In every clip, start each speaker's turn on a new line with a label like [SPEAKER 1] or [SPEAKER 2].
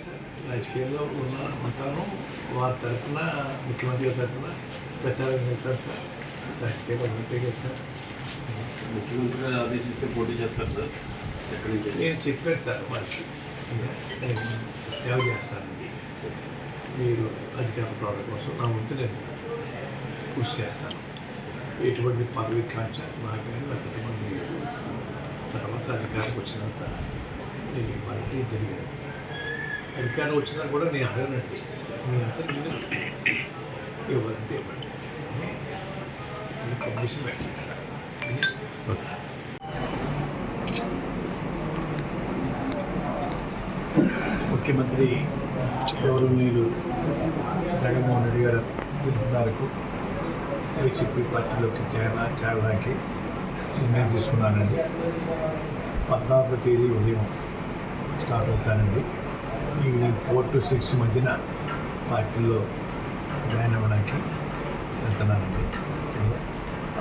[SPEAKER 1] Sir రాజకీయాల్లో ఉంటాను. వారి తరఫున ముఖ్యమంత్రి గారి తరఫున ప్రచారం చేస్తాను సార్. రాజకీయాల్లో ఉంటే కదా సార్.
[SPEAKER 2] ముఖ్యమంత్రి గారు ఆదేశిస్తే పోటీ చేస్తారు సార్. ఎక్కడి నుంచి
[SPEAKER 1] నేను చెప్పాను సార్ వారికి, నేను సేవ చేస్తానండి, మీరు అధికార ప్రాణ కోసం నా వంతు నేను కృషి చేస్తాను. ఎటువంటి పదవి కాంక్ష నాకు కానీ నా కుటుంబం లేదు. తర్వాత అధికారం వచ్చినంత నేను ఇవ్వాలంటే జరిగేది. అధికారం వచ్చినా కూడా నేను అడగనండి, మీ అంతా నేను ఇవ్వాలంటే ఇవ్వండి, ఈ కండిషన్ పెట్టలేదు సార్. ముఖ్యమంత్రి గౌరవనీయులు జగన్మోహన్ రెడ్డి గారు పిలుపు మేరకు వైసీపీ పార్టీలోకి చేరడానికి నిర్ణయం తీసుకున్నానండి. 14వ తేదీ ఉదయం స్టార్ట్ అవుతానండి. ఈవినింగ్ 4 to 6 మధ్యన పార్టీలో జాయిన్ అవ్వడానికి వెళ్తున్నానండి.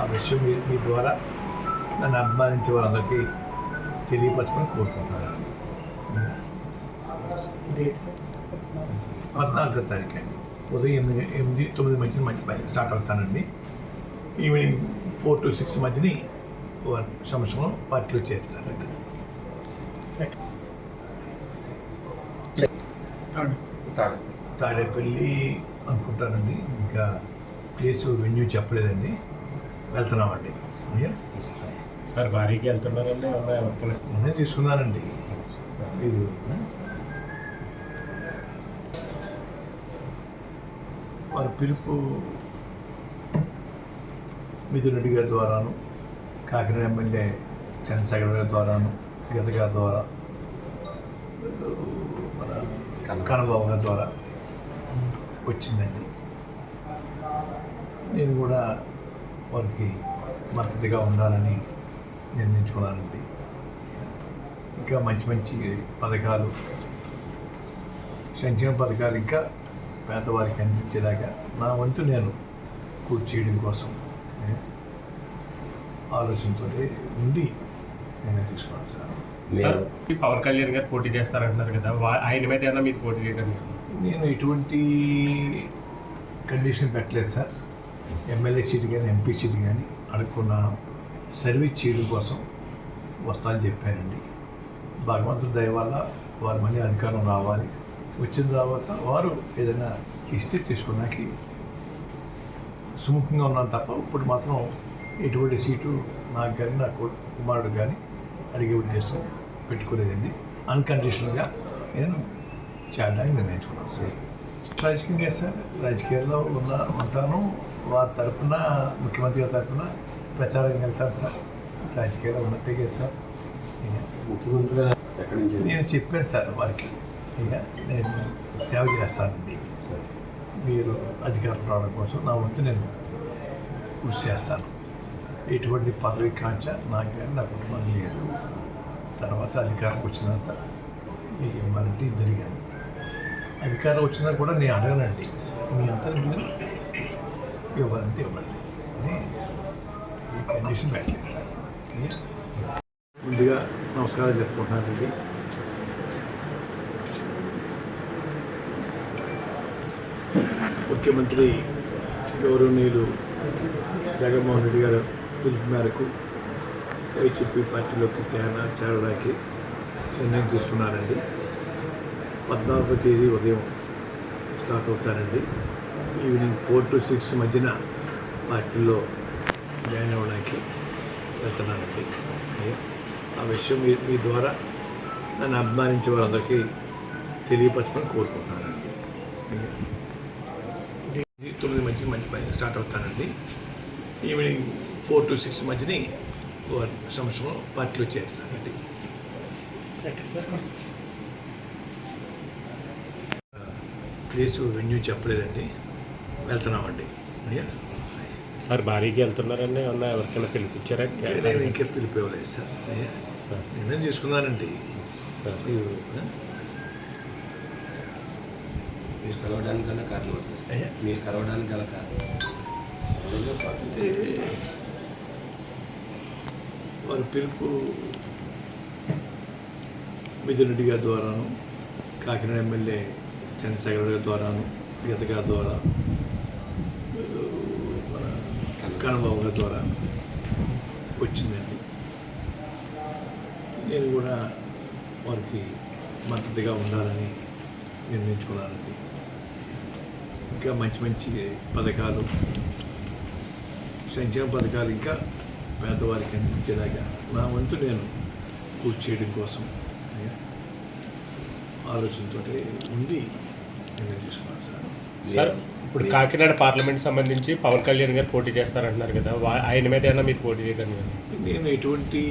[SPEAKER 1] ఆ విషయం మీ ద్వారా నన్ను అభిమానించే వారందరికీ తెలియపరచమని కోరుకుంటున్నానండి. 14వ తారీఖు అండి, ఉదయం 8-9 మధ్యన స్టార్ట్ అవుతానండి. ఈవినింగ్ 4 to 6 మధ్యని సంవత్సరం పార్టీలో చేరుతానండి. తాడేపల్లి అనుకుంటానండి, ఇంకా ప్లేసు వెన్యూ చెప్పలేదండి. వెళ్తున్నామండి.
[SPEAKER 3] సార్ భారీకి వెళ్తున్నారండి,
[SPEAKER 1] నేనే తీసుకున్నానండి. మీరు వారి పిలుపు మిథున్ రెడ్డి గారి ద్వారాను, కాకినాడ ఎమ్మెల్యే చంద్రశేఖర్ గారి ద్వారాను, గీత గారి ద్వారా, మన కన్నబాబు గారి ద్వారా వచ్చిందండి. నేను కూడా వారికి మద్దతుగా ఉండాలని నిర్ణయించుకున్నానండి. ఇంకా మంచి మంచి పథకాలు, సంక్షేమ పథకాలు ఇంకా పేదవారికి అందించేలాగా నా వంతు నేను కృషి చేయడం కోసం ఆలోచనతో ఉండి నేను తీసుకున్నాను సార్.
[SPEAKER 3] పవన్ కళ్యాణ్ గారు పోటీ చేస్తారంటున్నారు కదా, ఆయన మీద ఏమన్నా మీరు పోటీ చేయడం?
[SPEAKER 1] నేను ఎటువంటి కండిషన్ పెట్టలేదు సార్. ఎమ్మెల్యే సీటు కానీ ఎంపీ సీటు కానీ అడుక్కున్నాను. సర్వీస్ చేయడం కోసం వస్తా అని చెప్పానండి. భగవంతుడి దయ వల్ల వారు మళ్ళీ అధికారం రావాలి. వచ్చిన తర్వాత వారు ఏదైనా ఇస్తే తీసుకోవడానికి సుముఖంగా ఉన్నాను తప్ప ఇప్పుడు మాత్రం ఎటువంటి సీటు నాకు కానీ నా కుమారుడు కానీ అడిగే ఉద్దేశం పెట్టుకోలేదండి. అన్కండిషనల్గా నేను చేరడానికి నిర్ణయించుకున్నాను సార్. రాజకీయం చేస్తాను, రాజకీయాల్లో ఉంటాను. వారి తరఫున ముఖ్యమంత్రి గారి తరఫున ప్రచారం వెళ్తాను సార్. రాజకీయాల్లో ఉన్నట్టే కదా సార్.
[SPEAKER 2] ముఖ్యమంత్రి ఎక్కడి నుంచి
[SPEAKER 1] నేను చెప్పాను సార్ వారికి, అయ్యా నేను సేవ చేస్తానండి, మీరు అధికారం రావడం కోసం నా వంతు నేను కృషి చేస్తాను. ఎటువంటి పదవి కాంక్ష నాకు కానీ నా కుటుంబం లేదు. తర్వాత అధికారం వచ్చినంత మీకు ఇవ్వాలంటే జరిగేది. అధికారం వచ్చినా కూడా నేను అడగనండి, మీ అంతా మీరు ఇవ్వాలంటే ఇవ్వండి అని ఈ కండిషన్ పెట్టలేదు సార్. ముందుగా నమస్కారం చెప్పుకుంటున్నానండి. ముఖ్యమంత్రి గౌరవనీయులు జగన్మోహన్ రెడ్డి గారు పిలుపు మేరకు వైసీపీ పార్టీలోకి చేరడానికి నిర్ణయం తీసుకున్నానండి. 14వ తేదీ ఉదయం స్టార్ట్ అవుతానండి. ఈవినింగ్ 4 to 6 మధ్యన పార్టీలో జాయిన్ అవ్వడానికి వెళ్తున్నానండి. ఆ విషయం మీ ద్వారా నన్ను అభిమానించే వారందరికీ తెలియపరచమని కోరుకుంటున్నానండి. 9 మధ్య స్టార్ట్ అవుతానండి. ఈవినింగ్ 4 to 6 మధ్యని సంవత్సరం పార్టీలో చేరుతానండి. ప్లేసు వెన్యూ చెప్పలేదండి. వెళ్తున్నామండి.
[SPEAKER 3] సార్ భారీకి వెళ్తున్నారండి, ఏమన్నా ఎవరికైనా పిలిపించారా?
[SPEAKER 1] నేను ఇంకా పిలిపి ఇవ్వలేదు సార్. నేనే తీసుకున్నానండి.
[SPEAKER 2] మీరు కలవడానికి గల కారణం సార్, మీరు కలవడానికి గల కారణం
[SPEAKER 1] అంటే వారి పిలుపు మిథున్ రెడ్డి గారి ద్వారాను, కాకినాడ ఎమ్మెల్యే చంద్రశేఖర్ గారి ద్వారాను గీత గారి ద్వారా మన కన్నబాబు గారి ద్వారా వచ్చిందండి. నేను కూడా వారికి మద్దతుగా ఉండాలని నిర్ణయించుకున్నానండి. ఇంకా మంచి మంచి పథకాలు, సంక్షేమ పథకాలు ఇంకా పేదవారికి అందించేలాగా నా వంతు నేను పూర్తి చేయడం కోసం ఆలోచనతో ఉండి నిర్ణయం తీసుకున్నాను సార్.
[SPEAKER 3] సార్ ఇప్పుడు కాకినాడ పార్లమెంట్ సంబంధించి పవన్ కళ్యాణ్ గారు పోటీ చేస్తారంటున్నారు కదా, ఆయన మీద ఏమైనా మీరు పోటీ చేయడానికి?
[SPEAKER 1] నేను ఎటువంటి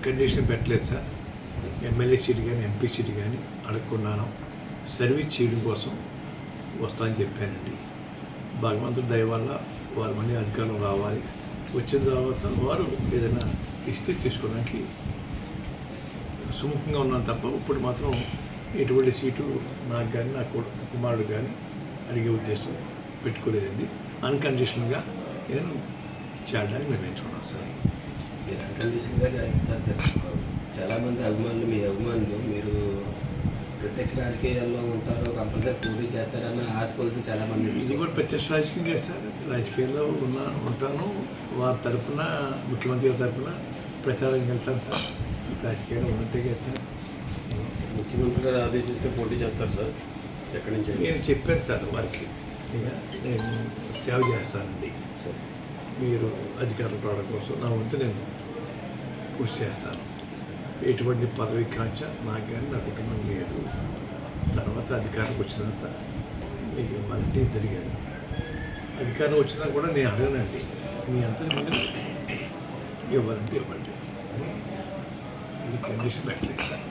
[SPEAKER 1] కండిషన్ పెట్టలేదు సార్. ఎమ్మెల్యే సీటు కానీ ఎంపీ సీటు కానీ అడగకున్నాను. సర్వీస్ చేయడం కోసం వస్తానని చెప్పానండి. భగవంతుడి దయ వల్ల వారు మళ్ళీ అధికారం రావాలి. వచ్చిన తర్వాత వారు ఏదైనా ఇస్తే తీసుకోవడానికి సుముఖంగా ఉన్నాను తప్ప ఇప్పుడు మాత్రం ఎటువంటి సీటు నాకు కానీ నా కుమారుడు కానీ అడిగే ఉద్దేశం పెట్టుకోలేదండి. అన్కండిషనల్గా నేను చేయడానికి నిర్ణయించుకున్నాను సార్.
[SPEAKER 4] మీరు అన్కండిషన్గా చెప్తారు సార్. చాలామంది అభిమానులు, మీ అభిమానులు మీరు ప్రత్యక్ష రాజకీయాల్లో ఉంటారు, కంపల్సరీ పోటీ చేస్తారన్న ఆశ కొలితే చాలామంది.
[SPEAKER 1] ఇది కూడా ప్రత్యక్ష రాజకీయం చేస్తారు. రాజకీయాల్లో ఉంటాను. వారి తరఫున, ముఖ్యమంత్రి గారి తరఫున ప్రచారం వెళ్తాను సార్. రాజకీయాల్లో ఉన్నట్టే కదా సార్.
[SPEAKER 2] ముఖ్యమంత్రి గారు ఆదేశిస్తే పోటీ చేస్తారు సార్. ఎక్కడి నుంచి?
[SPEAKER 1] నేను చెప్పాను సార్ వారికి, నేను సేవ చేస్తానండి. మీరు అధికారం రావడం కోసం నా వంతు నేను కృషి చేస్తాను. ఎటువంటి పదవి కాంక్ష నాకు కానీ నా కుటుంబం లేదు. తర్వాత అధికారం వచ్చినంత మీకు ఇవ్వాలంటే జరిగాను. అధికారం వచ్చినా కూడా నేను అడగనండి, మీ అంతా మీరు ఇవ్వాలంటే ఇవ్వండి అని ఈ కండిషన్ పెట్టలేదు సార్.